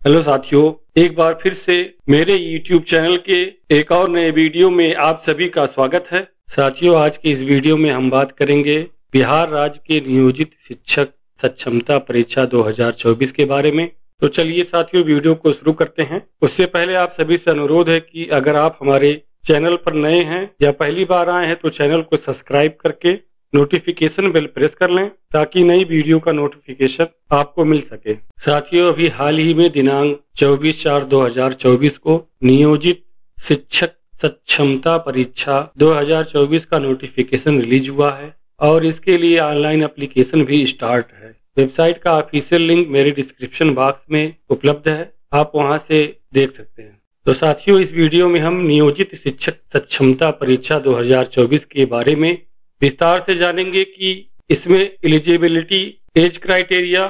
Hello साथियों, एक बार फिर से मेरे YouTube चैनल के एक और नए वीडियो में आप सभी का स्वागत है। साथियों, आज की इस वीडियो में हम बात करेंगे बिहार राज्य के नियोजित शिक्षक सक्षमता परीक्षा 2024 के बारे में। तो चलिए साथियों, वीडियो को शुरू करते हैं। उससे पहले आप सभी से अनुरोध है कि अगर आप हमारे चैनल पर नए हैं या पहली बार आए हैं तो चैनल को सब्सक्राइब करके नोटिफिकेशन बेल प्रेस कर लें ताकि नई वीडियो का नोटिफिकेशन आपको मिल सके। साथियों, अभी हाल ही में दिनांक 24/4/2024 को नियोजित शिक्षक सक्षमता परीक्षा 2024 का नोटिफिकेशन रिलीज हुआ है और इसके लिए ऑनलाइन एप्लीकेशन भी स्टार्ट है। वेबसाइट का ऑफिशियल लिंक मेरे डिस्क्रिप्शन बॉक्स में उपलब्ध है, आप वहां से देख सकते हैं। तो साथियों, इस वीडियो में हम नियोजित शिक्षक सक्षमता परीक्षा 2024 के बारे में विस्तार से जानेंगे कि इसमें eligibility, age criteria,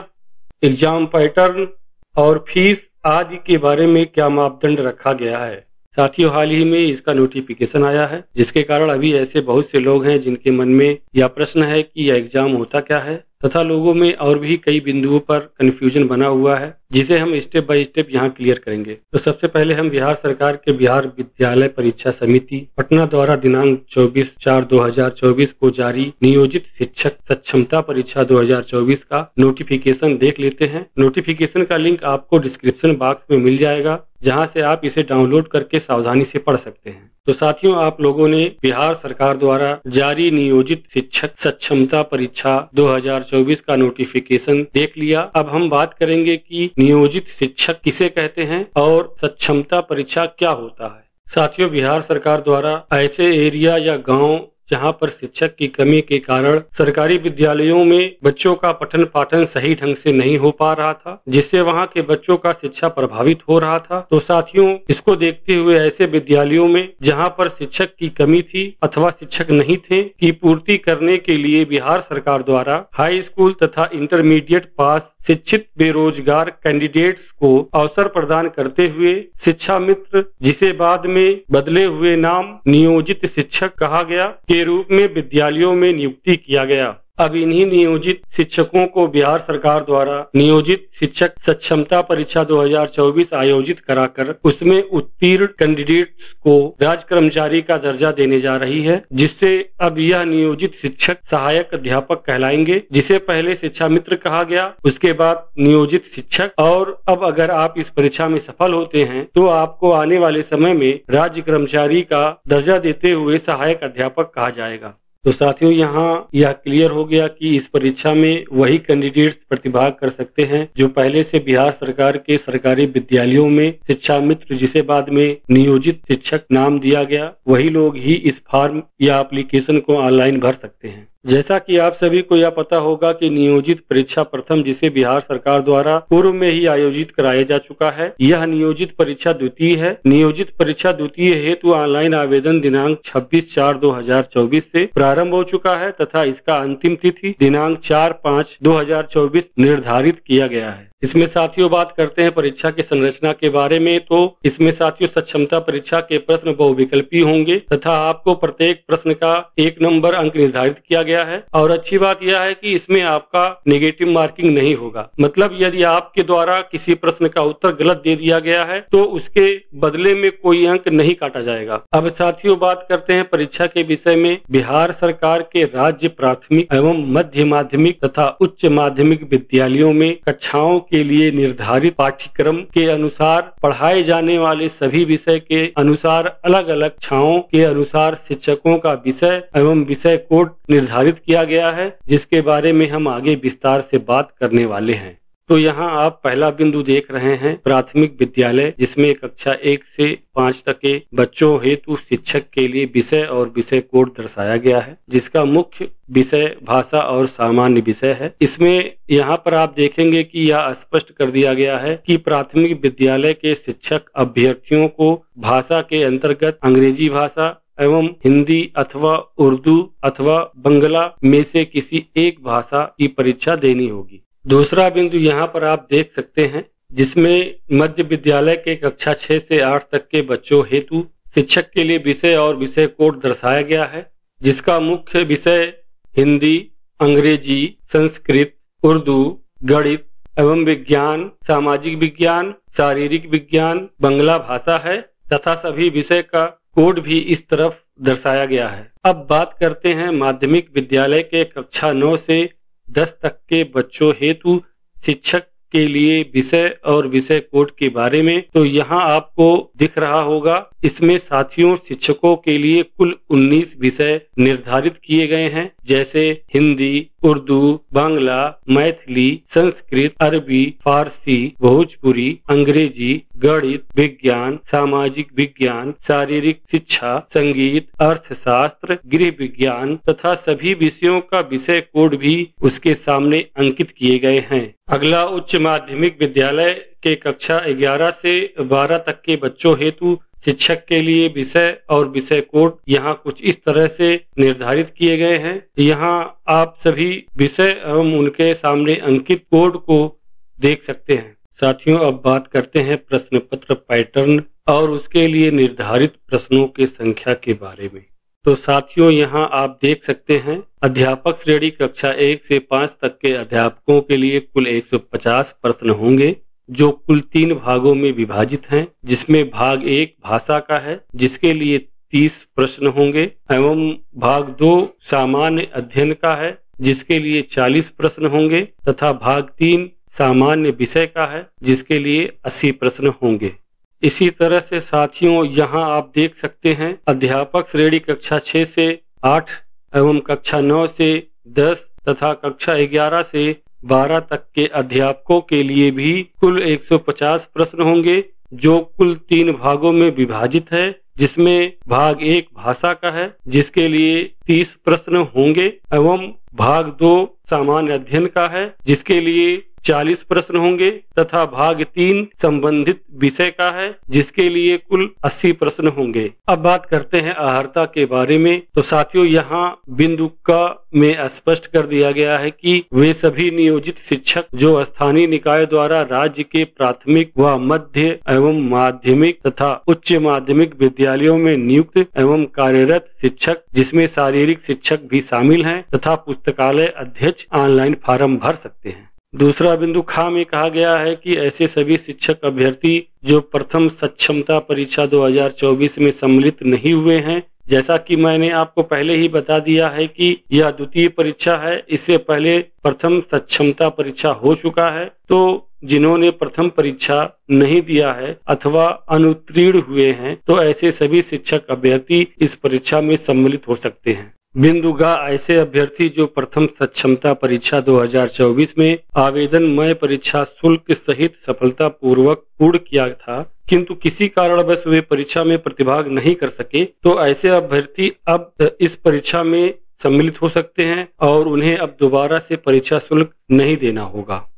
exam pattern और फीस आदि के बारे में क्या मापदंड रखा गया है। साथियों, हाल ही में इसका नोटिफिकेशन आया है, जिसके कारण अभी ऐसे बहुत से लोग हैं जिनके मन में यह प्रश्न है कि यह एग्जाम होता क्या है, तथा लोगों में और भी कई बिंदुओं पर कंफ्यूजन बना हुआ है, जिसे हम स्टेप बाय स्टेप यहाँ क्लियर करेंगे। तो सबसे पहले हम बिहार सरकार के बिहार विद्यालय परीक्षा समिति पटना द्वारा दिनांक 24/4/2024 को जारी नियोजित शिक्षक सक्षमता परीक्षा 2024 का नोटिफिकेशन देख लेते हैं। नोटिफिकेशन का लिंक आपको डिस्क्रिप्शन बॉक्स में मिल जाएगा, जहां से आप इसे डाउनलोड करके सावधानी से पढ़ सकते हैं। तो साथियों, आप लोगों ने बिहार सरकार द्वारा जारी नियोजित शिक्षक सक्षमता परीक्षा 2024 का नोटिफिकेशन देख लिया। अब हम बात करेंगे कि नियोजित शिक्षक किसे कहते हैं और सक्षमता परीक्षा क्या होता है। साथियों, बिहार सरकार द्वारा ऐसे एरिया या गांव जहां पर शिक्षक की कमी के कारण सरकारी विद्यालयों में बच्चों का पठन पाठन सही ढंग से नहीं हो पा रहा था, जिससे वहां के बच्चों का शिक्षा प्रभावित हो रहा था। तो साथियों, इसको देखते हुए ऐसे विद्यालयों में जहां पर शिक्षक की कमी थी अथवा शिक्षक नहीं थे की पूर्ति करने के लिए बिहार सरकार द्वारा हाई स्कूल तथा इंटरमीडिएट पास शिक्षित बेरोजगार कैंडिडेट्स को अवसर प्रदान करते हुए शिक्षा मित्र, जिसे बाद में बदले हुए नाम नियोजित शिक्षक कहा गया, के रूप में विद्यालयों में नियुक्ति किया गया। अब इन्हीं नियोजित शिक्षकों को बिहार सरकार द्वारा नियोजित शिक्षक सक्षमता परीक्षा 2024 आयोजित कराकर उसमें उत्तीर्ण कैंडिडेट्स को राज्य कर्मचारी का दर्जा देने जा रही है, जिससे अब यह नियोजित शिक्षक सहायक अध्यापक कहलाएंगे, जिसे पहले शिक्षा मित्र कहा गया, उसके बाद नियोजित शिक्षक। और अब अगर आप इस परीक्षा में सफल होते हैं तो आपको आने वाले समय में राज्य कर्मचारी का दर्जा देते हुए सहायक अध्यापक कहा जाएगा। तो साथियों, यहाँ यह क्लियर हो गया कि इस परीक्षा में वही कैंडिडेट्स प्रतिभाग कर सकते हैं जो पहले से बिहार सरकार के सरकारी विद्यालयों में शिक्षा मित्र, जिसे बाद में नियोजित शिक्षक नाम दिया गया, वही लोग ही इस फॉर्म या एप्लीकेशन को ऑनलाइन भर सकते हैं। जैसा कि आप सभी को यह पता होगा कि नियोजित परीक्षा प्रथम, जिसे बिहार सरकार द्वारा पूर्व में ही आयोजित कराया जा चुका है, यह नियोजित परीक्षा द्वितीय है। नियोजित परीक्षा द्वितीय हेतु ऑनलाइन आवेदन दिनांक 26/4/2024 से प्रारंभ हो चुका है तथा इसका अंतिम तिथि दिनांक 4/5/2024 निर्धारित किया गया है। इसमें साथियों बात करते हैं परीक्षा की संरचना के बारे में। तो इसमें साथियों सक्षमता परीक्षा के प्रश्न बहुविकल्पी होंगे तथा आपको प्रत्येक प्रश्न का 1 नंबर अंक निर्धारित किया गया है। और अच्छी बात यह है कि इसमें आपका नेगेटिव मार्किंग नहीं होगा, मतलब यदि आपके द्वारा किसी प्रश्न का उत्तर गलत दे दिया गया है तो उसके बदले में कोई अंक नहीं काटा जाएगा। अब साथियों बात करते हैं परीक्षा के विषय में। बिहार सरकार के राज्य प्राथमिक एवं मध्य माध्यमिक तथा उच्च माध्यमिक विद्यालयों में कक्षाओं के लिए निर्धारित पाठ्यक्रम के अनुसार पढ़ाए जाने वाले सभी विषय के अनुसार अलग अलग कक्षाओं के अनुसार शिक्षकों का विषय एवं विषय कोड निर्धारित किया गया है, जिसके बारे में हम आगे विस्तार से बात करने वाले हैं। तो यहाँ आप पहला बिंदु देख रहे हैं प्राथमिक विद्यालय, जिसमें कक्षा 1 से 5 तक के बच्चों हेतु शिक्षक के लिए विषय और विषय कोड दर्शाया गया है, जिसका मुख्य विषय भाषा और सामान्य विषय है। इसमें यहाँ पर आप देखेंगे कि यह स्पष्ट कर दिया गया है कि प्राथमिक विद्यालय के शिक्षक अभ्यर्थियों को भाषा के अंतर्गत अंग्रेजी भाषा एवं हिंदी अथवा उर्दू अथवा बंगला में से किसी एक भाषा की परीक्षा देनी होगी। दूसरा बिंदु यहाँ पर आप देख सकते हैं, जिसमें मध्य विद्यालय के कक्षा 6 से 8 तक के बच्चों हेतु शिक्षक के लिए विषय और विषय कोड दर्शाया गया है, जिसका मुख्य विषय हिंदी, अंग्रेजी, संस्कृत, उर्दू, गणित, एवं विज्ञान, सामाजिक विज्ञान, शारीरिक विज्ञान, बांग्ला भाषा है तथा सभी विषय का कोड भी इस तरफ दर्शाया गया है। अब बात करते हैं माध्यमिक विद्यालय के कक्षा 9 से 10 तक के बच्चों हेतु शिक्षक के लिए विषय और विषय कोड के बारे में। तो यहाँ आपको दिख रहा होगा, इसमें साथियों शिक्षकों के लिए कुल 19 विषय निर्धारित किए गए हैं, जैसे हिंदी, उर्दू, बांग्ला, मैथिली, संस्कृत, अरबी, फारसी, भोजपुरी, अंग्रेजी, गणित, विज्ञान, सामाजिक विज्ञान, शारीरिक शिक्षा, संगीत, अर्थशास्त्र, गृह विज्ञान तथा सभी विषयों का विषय कोड भी उसके सामने अंकित किए गए हैं। अगला उच्च माध्यमिक विद्यालय के कक्षा 11 से 12 तक के बच्चों हेतु शिक्षक के लिए विषय और विषय कोड यहाँ कुछ इस तरह से निर्धारित किए गए हैं। यहाँ आप सभी विषय एवं उनके सामने अंकित कोड को देख सकते हैं। साथियों, अब बात करते हैं प्रश्न पत्र पैटर्न और उसके लिए निर्धारित प्रश्नों की संख्या के बारे में। तो साथियों, यहाँ आप देख सकते हैं अध्यापक श्रेणी कक्षा 1 से 5 तक के अध्यापकों के लिए कुल 150 प्रश्न होंगे, जो कुल 3 भागों में विभाजित हैं, जिसमें भाग 1 भाषा का है जिसके लिए 30 प्रश्न होंगे, एवं भाग 2 सामान्य अध्ययन का है जिसके लिए 40 प्रश्न होंगे, तथा भाग 3 सामान्य विषय का है जिसके लिए 80 प्रश्न होंगे। इसी तरह से साथियों, यहाँ आप देख सकते हैं अध्यापक श्रेणी कक्षा 6 से 8 एवं कक्षा 9 से 10 तथा कक्षा 11 से 12 तक के अध्यापकों के लिए भी कुल 150 प्रश्न होंगे, जो कुल 3 भागों में विभाजित है, जिसमें भाग 1 भाषा का है जिसके लिए 30 प्रश्न होंगे, एवं भाग 2 सामान्य अध्ययन का है जिसके लिए 40 प्रश्न होंगे, तथा भाग 3 संबंधित विषय का है जिसके लिए कुल 80 प्रश्न होंगे। अब बात करते हैं अर्हता के बारे में। तो साथियों, यहाँ बिंदु क में स्पष्ट कर दिया गया है कि वे सभी नियोजित शिक्षक जो स्थानीय निकाय द्वारा राज्य के प्राथमिक व मध्य एवं माध्यमिक तथा उच्च माध्यमिक विद्यालयों में नियुक्त एवं कार्यरत शिक्षक, जिसमें शारीरिक शिक्षक भी शामिल हैं, तथा पुस्तकालय अध्यक्ष ऑनलाइन फॉर्म भर सकते हैं। दूसरा बिंदु खा में कहा गया है कि ऐसे सभी शिक्षक अभ्यर्थी जो प्रथम सक्षमता परीक्षा 2024 में सम्मिलित नहीं हुए हैं, जैसा कि मैंने आपको पहले ही बता दिया है कि यह द्वितीय परीक्षा है, इससे पहले प्रथम सक्षमता परीक्षा हो चुका है। तो जिन्होंने प्रथम परीक्षा नहीं दिया है अथवा अनुत्तीर्ण हुए हैं, तो ऐसे सभी शिक्षक अभ्यर्थी इस परीक्षा में सम्मिलित हो सकते हैं। बिंदु ग, ऐसे अभ्यर्थी जो प्रथम सक्षमता परीक्षा 2024 में आवेदनमय परीक्षा शुल्क सहित सफलतापूर्वक पूर्ण किया था, किंतु किसी कारणवश वे परीक्षा में प्रतिभाग नहीं कर सके, तो ऐसे अभ्यर्थी अब इस परीक्षा में सम्मिलित हो सकते हैं और उन्हें अब दोबारा से परीक्षा शुल्क नहीं देना होगा।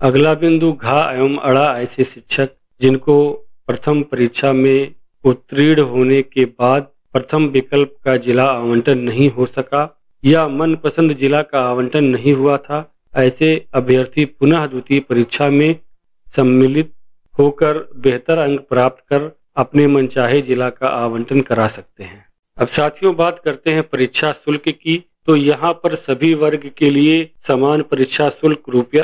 अगला बिंदु घ एवं अड़ा, ऐसे शिक्षक जिनको प्रथम परीक्षा में उत्तीर्ण होने के बाद प्रथम विकल्प का जिला आवंटन नहीं हो सका या मनपसंद जिला का आवंटन नहीं हुआ था, ऐसे अभ्यर्थी पुनः द्वितीय परीक्षा में सम्मिलित होकर बेहतर अंक प्राप्त कर अपने मनचाहे जिला का आवंटन करा सकते हैं। अब साथियों, बात करते हैं परीक्षा शुल्क की। तो यहाँ पर सभी वर्ग के लिए समान परीक्षा शुल्क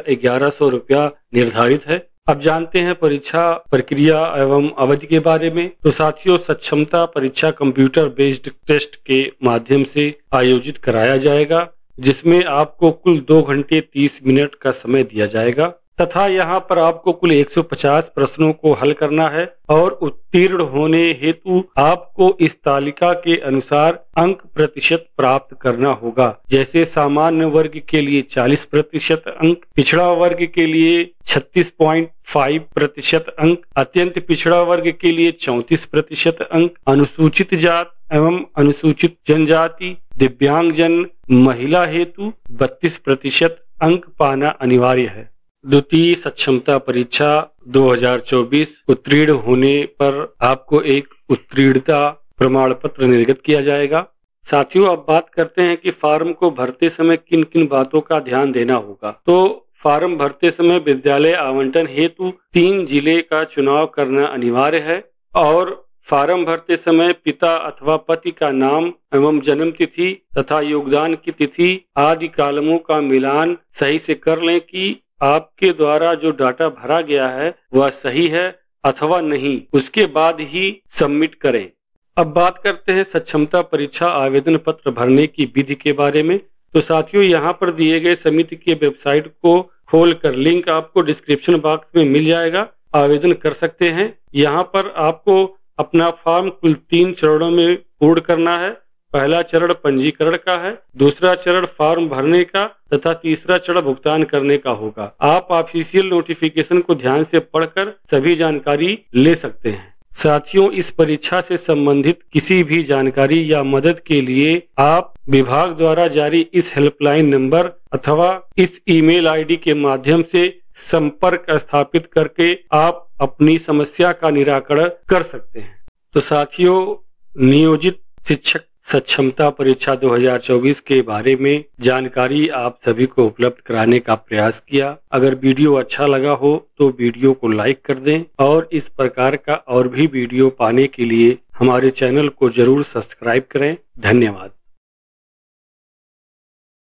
₹1100 निर्धारित है। अब जानते हैं परीक्षा प्रक्रिया एवं अवधि के बारे में। तो साथियों, सक्षमता परीक्षा कंप्यूटर बेस्ड टेस्ट के माध्यम से आयोजित कराया जाएगा, जिसमें आपको कुल 2 घंटे 30 मिनट का समय दिया जाएगा, तथा यहाँ पर आपको कुल 150 प्रश्नों को हल करना है और उत्तीर्ण होने हेतु आपको इस तालिका के अनुसार अंक प्रतिशत प्राप्त करना होगा। जैसे सामान्य वर्ग के लिए 40% अंक, पिछड़ा वर्ग के लिए 36.5% अंक, अत्यंत पिछड़ा वर्ग के लिए 34% अंक, अनुसूचित जात एवं अनुसूचित जनजाति, दिव्यांगजन, महिला हेतु 32% अंक पाना अनिवार्य है। द्वितीय सक्षमता परीक्षा 2024 उत्तीर्ण होने पर आपको एक उत्तीर्णता प्रमाण पत्र निर्गत किया जाएगा। साथियों, अब बात करते हैं कि फॉर्म को भरते समय किन किन बातों का ध्यान देना होगा। तो फॉर्म भरते समय विद्यालय आवंटन हेतु 3 जिले का चुनाव करना अनिवार्य है और फॉर्म भरते समय पिता अथवा पति का नाम एवं जन्म तिथि तथा योगदान की तिथि आदि कॉलमों का मिलान सही से कर लें कि आपके द्वारा जो डाटा भरा गया है वह सही है अथवा नहीं, उसके बाद ही सबमिट करें। अब बात करते हैं सक्षमता परीक्षा आवेदन पत्र भरने की विधि के बारे में। तो साथियों, यहाँ पर दिए गए समिति की वेबसाइट को खोलकर लिंक आपको डिस्क्रिप्शन बॉक्स में मिल जाएगा, आवेदन कर सकते हैं। यहाँ पर आपको अपना फॉर्म कुल 3 चरणों में पूर्ण करना है। पहला चरण पंजीकरण का है, दूसरा चरण फॉर्म भरने का तथा तीसरा चरण भुगतान करने का होगा। आप ऑफिशियल नोटिफिकेशन को ध्यान से पढ़कर सभी जानकारी ले सकते हैं। साथियों, इस परीक्षा से संबंधित किसी भी जानकारी या मदद के लिए आप विभाग द्वारा जारी इस हेल्पलाइन नंबर अथवा इस ईमेल आईडी के माध्यम से संपर्क स्थापित करके आप अपनी समस्या का निराकरण कर सकते हैं। तो साथियों, नियोजित शिक्षक सक्षमता परीक्षा 2024 के बारे में जानकारी आप सभी को उपलब्ध कराने का प्रयास किया। अगर वीडियो अच्छा लगा हो तो वीडियो को लाइक कर दें और इस प्रकार का और भी वीडियो पाने के लिए हमारे चैनल को जरूर सब्सक्राइब करें। धन्यवाद।